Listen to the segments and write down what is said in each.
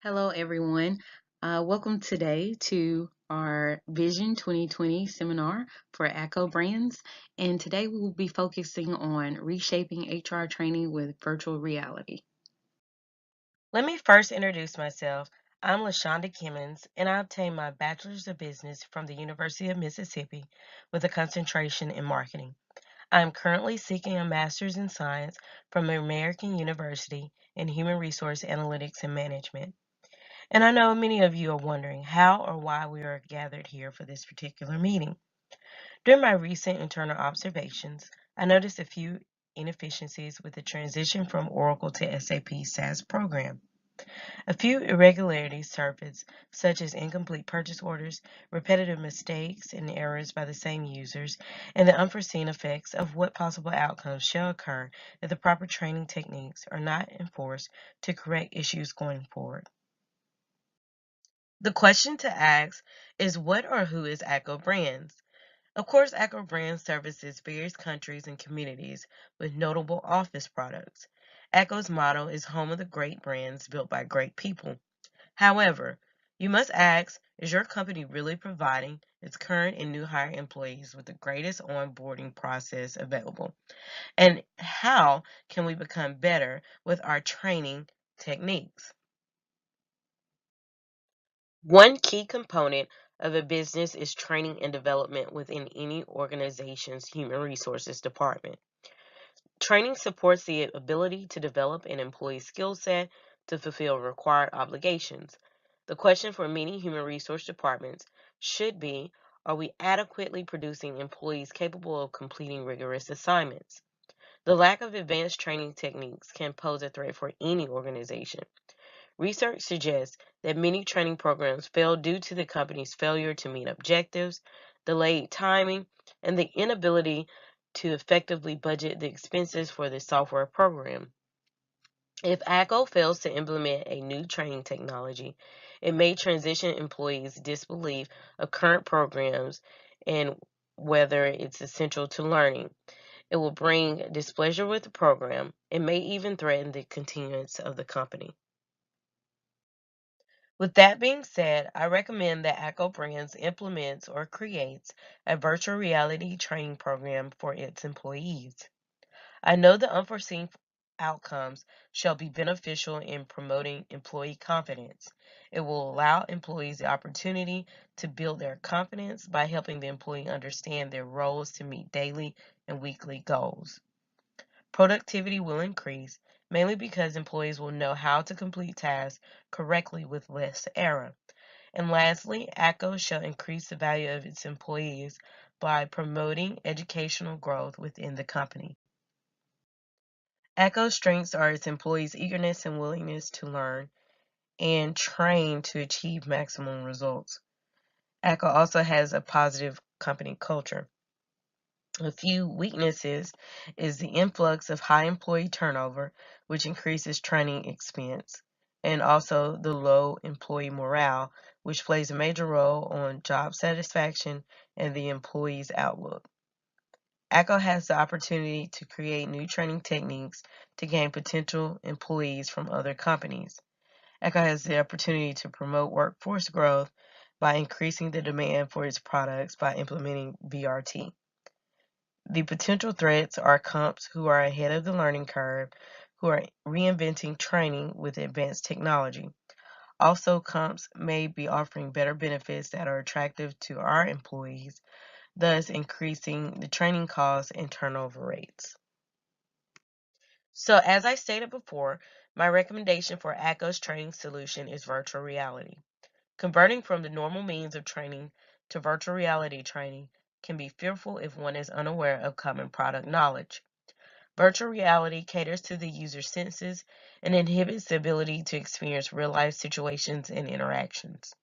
Hello, everyone. Welcome today to our Vision 2020 seminar for ACO brands. And today we will be focusing on reshaping HR training with virtual reality. Let me first introduce myself. I'm LaShonda Kimmons, and I obtained my Bachelor's of Business from the University of Mississippi with a concentration in marketing. I am currently seeking a Master's in Science from American University in Human Resource Analytics and Management. And I know many of you are wondering how or why we are gathered here for this particular meeting. During my recent internal observations, I noticed a few inefficiencies with the transition from Oracle to SAP SaaS program. A few irregularities surfaced, such as incomplete purchase orders, repetitive mistakes and errors by the same users, and the unforeseen effects of what possible outcomes shall occur if the proper training techniques are not enforced to correct issues going forward. The question to ask is what or who is ACO Brands? Of course, ACO Brands services various countries and communities with notable office products. ACO's motto is Home of the Great Brands Built by Great People. However, you must ask, is your company really providing its current and new hire employees with the greatest onboarding process available? And how can we become better with our training techniques? One key component of a business is training and development within any organization's human resources department. Training supports the ability to develop an employee's skill set to fulfill required obligations. The question for many human resource departments should be, are we adequately producing employees capable of completing rigorous assignments? The lack of advanced training techniques can pose a threat for any organization. Research suggests that many training programs fail due to the company's failure to meet objectives, delayed timing, and the inability to effectively budget the expenses for the software program. If ACO fails to implement a new training technology, it may transition employees' disbelief of current programs and whether it's essential to learning. It will bring displeasure with the program and may even threaten the continuance of the company. With that being said, I recommend that ACO Brands implements or creates a virtual reality training program for its employees. I know the unforeseen outcomes shall be beneficial in promoting employee confidence. It will allow employees the opportunity to build their confidence by helping the employee understand their roles to meet daily and weekly goals. Productivity will increase, mainly because employees will know how to complete tasks correctly with less error. And lastly, ACO shall increase the value of its employees by promoting educational growth within the company. ACO's strengths are its employees' eagerness and willingness to learn and train to achieve maximum results. ACO also has a positive company culture. A few weaknesses is the influx of high employee turnover, which increases training expense, and also the low employee morale, which plays a major role on job satisfaction and the employee's outlook. ACO has the opportunity to create new training techniques to gain potential employees from other companies. ACO has the opportunity to promote workforce growth by increasing the demand for its products by implementing VRT. The potential threats are comps who are ahead of the learning curve, who are reinventing training with advanced technology. Also, comps may be offering better benefits that are attractive to our employees, thus increasing the training costs and turnover rates. So, as I stated before, my recommendation for ACO's training solution is virtual reality. Converting from the normal means of training to virtual reality training can be fearful if one is unaware of common product knowledge. Virtual reality caters to the user's senses and inhibits the ability to experience real life situations and interactions.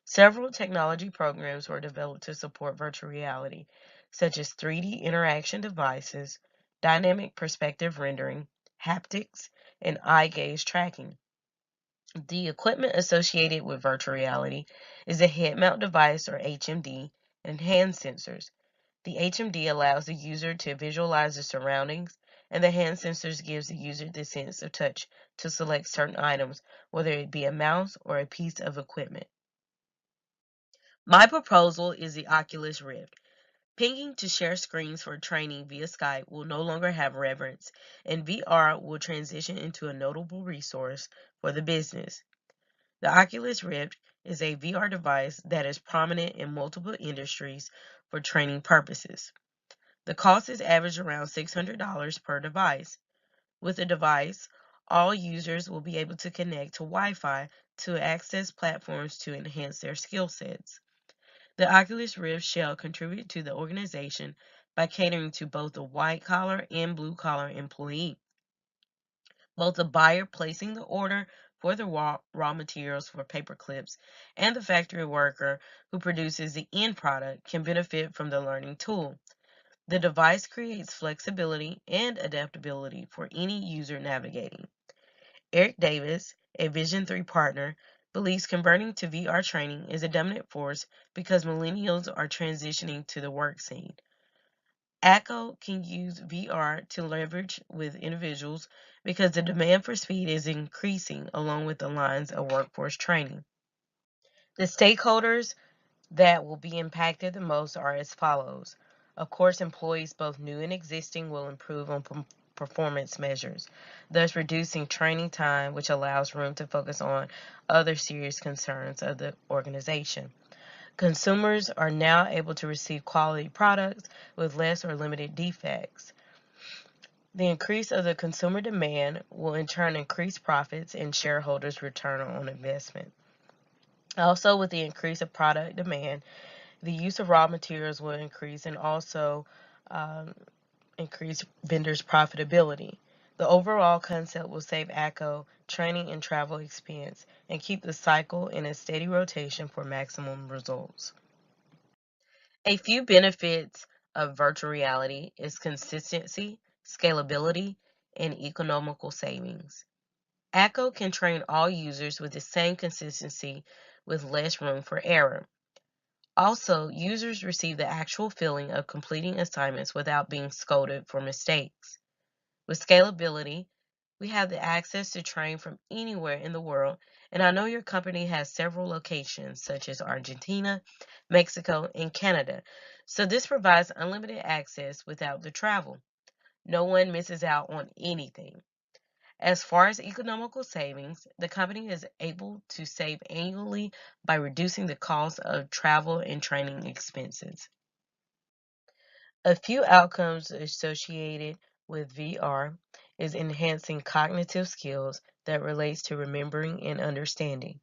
Several technology programs were developed to support virtual reality, such as 3D interaction devices, dynamic perspective rendering, haptics, and eye gaze tracking. The equipment associated with virtual reality is a head mount device or HMD and hand sensors. The HMD allows the user to visualize the surroundings, and the hand sensors gives the user the sense of touch to select certain items, whether it be a mouse or a piece of equipment. My proposal is the Oculus Rift. Pinging to share screens for training via Skype will no longer have reverence, and VR will transition into a notable resource for the business. The Oculus Rift is a VR device that is prominent in multiple industries for training purposes. The cost is averaged around $600 per device. With the device, all users will be able to connect to Wi-Fi to access platforms to enhance their skill sets. The Oculus Rift shall contribute to the organization by catering to both the white-collar and blue-collar employee. Both the buyer placing the order for the raw materials for paper clips and the factory worker who produces the end product can benefit from the learning tool. The device creates flexibility and adaptability for any user navigating. Eric Davis, a Vision 3 partner, believes converting to VR training is a dominant force because millennials are transitioning to the work scene. ACO can use VR to leverage with individuals because the demand for speed is increasing along with the lines of workforce training. The stakeholders that will be impacted the most are as follows. Of course, employees, both new and existing, will improve on performance measures, thus reducing training time, which allows room to focus on other serious concerns of the organization. Consumers are now able to receive quality products with less or limited defects. The increase of the consumer demand will in turn increase profits and shareholders' return on investment. Also, with the increase of product demand, the use of raw materials will increase and also um, increase vendors' profitability. The overall concept will save ACO training and travel expense and keep the cycle in a steady rotation for maximum results. A few benefits of virtual reality is consistency, scalability, and economical savings. ACO can train all users with the same consistency with less room for error. Also, users receive the actual feeling of completing assignments without being scolded for mistakes. With scalability, we have the access to train from anywhere in the world, and I know your company has several locations such as Argentina, Mexico, and Canada. So this provides unlimited access without the travel. No one misses out on anything. As far as economical savings, the company is able to save annually by reducing the cost of travel and training expenses. A few outcomes associated with VR is enhancing cognitive skills that relates to remembering and understanding.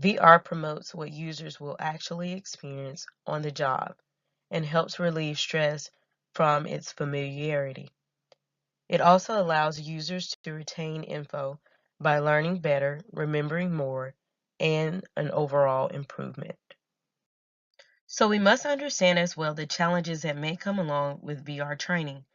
VR promotes what users will actually experience on the job and helps relieve stress from its familiarity. It also allows users to retain info by learning better, remembering more, and an overall improvement. So we must understand as well the challenges that may come along with VR training.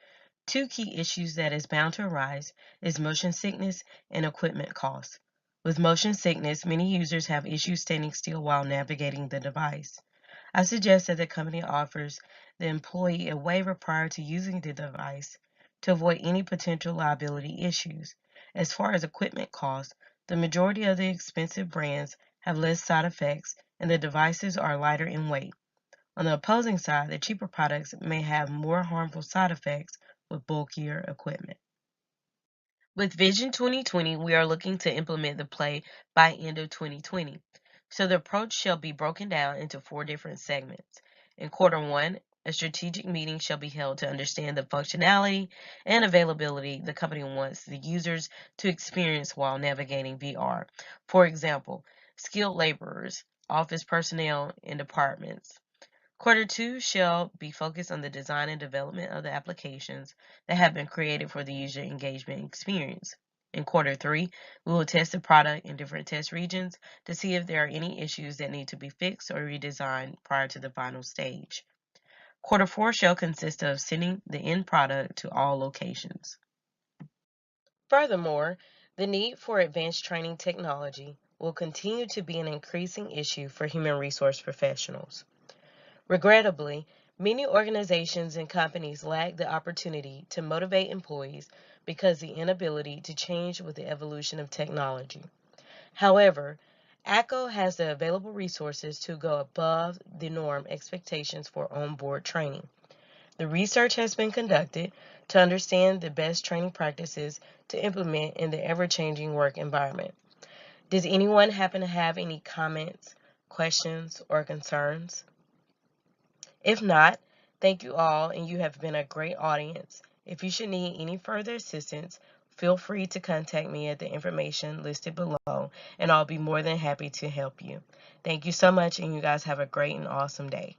Two key issues that is bound to arise is motion sickness and equipment costs. With motion sickness, many users have issues standing still while navigating the device. I suggest that the company offers the employee a waiver prior to using the device to avoid any potential liability issues. As far as equipment costs, the majority of the expensive brands have less side effects and the devices are lighter in weight. On the opposing side, the cheaper products may have more harmful side effects with bulkier equipment. With Vision 2020, we are looking to implement the play by end of 2020. So the approach shall be broken down into four different segments. In quarter one, a strategic meeting shall be held to understand the functionality and availability the company wants the users to experience while navigating VR. For example, skilled laborers, office personnel, and departments. Quarter two shall be focused on the design and development of the applications that have been created for the user engagement experience. In quarter three, we will test the product in different test regions to see if there are any issues that need to be fixed or redesigned prior to the final stage. Quarter four shall consist of sending the end product to all locations. Furthermore, the need for advanced training technology will continue to be an increasing issue for human resource professionals. Regrettably, Many organizations and companies lack the opportunity to motivate employees because of the inability to change with the evolution of technology. However, ACO has the available resources to go above the norm expectations for on-board training. The research has been conducted to understand the best training practices to implement in the ever-changing work environment. Does anyone happen to have any comments, questions, or concerns? If not, thank you all, and you have been a great audience. If you should need any further assistance, feel free to contact me at the information listed below, and I'll be more than happy to help you. Thank you so much, and you guys have a great and awesome day.